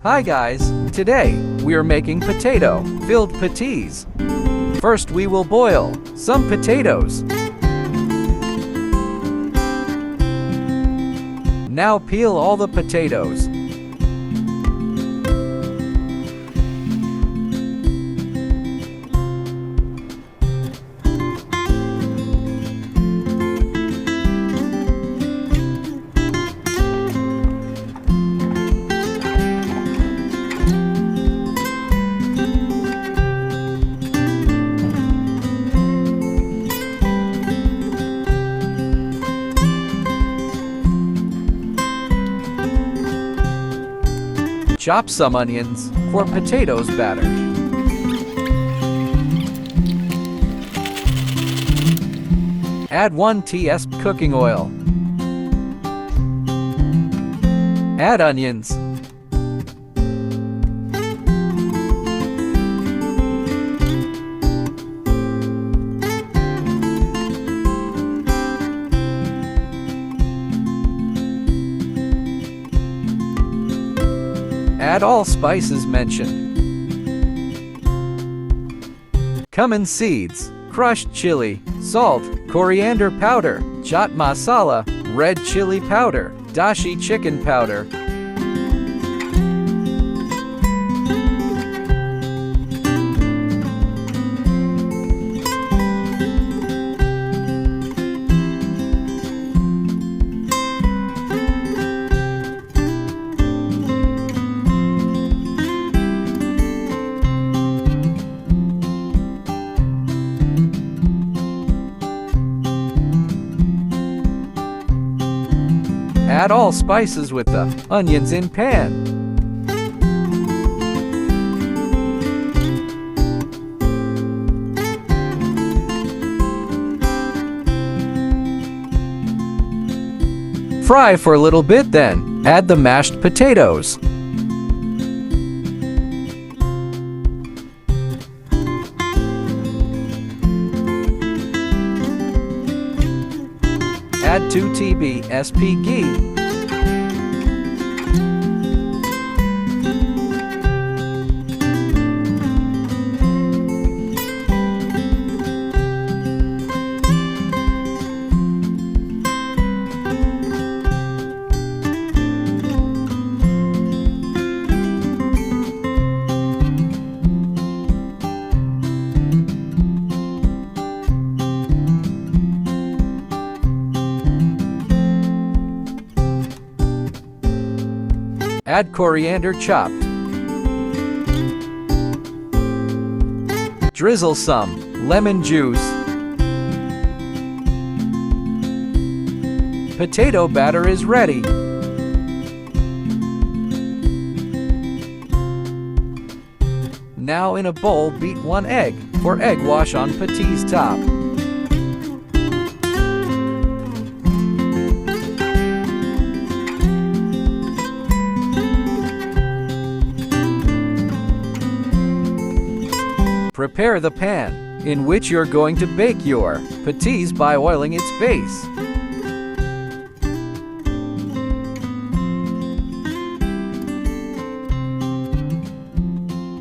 Hi guys, today we are making potato-filled patties. First we will boil some potatoes. Now peel all the potatoes. Chop some onions for potatoes batter. Add 1 teaspoon cooking oil. Add onions. Add all spices mentioned. Cumin seeds, crushed chili, salt, coriander powder, chaat masala, red chili powder, dashi chicken powder. Add all spices with the onions in pan. Fry for a little bit, then add the mashed potatoes. Add 2 TBSP ghee. Add coriander chopped. Drizzle some lemon juice. Potato batter is ready. Now in a bowl beat 1 egg for egg wash on patties top. Prepare the pan in which you're going to bake your patties by oiling its base.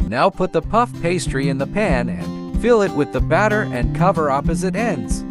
Now put the puff pastry in the pan and fill it with the batter and cover opposite ends.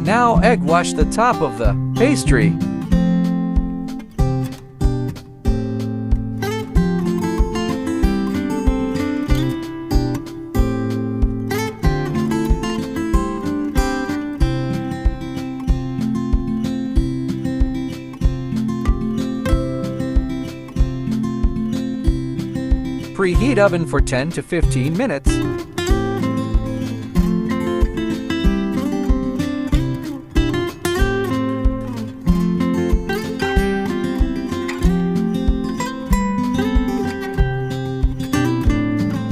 Now egg wash the top of the pastry. Preheat oven for 10 to 15 minutes.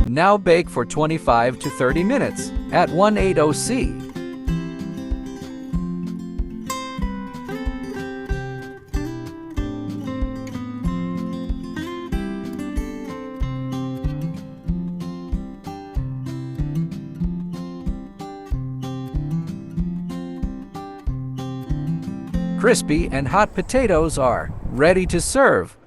Now bake for 25 to 30 minutes at 180 C. Crispy and hot potatoes are ready to serve.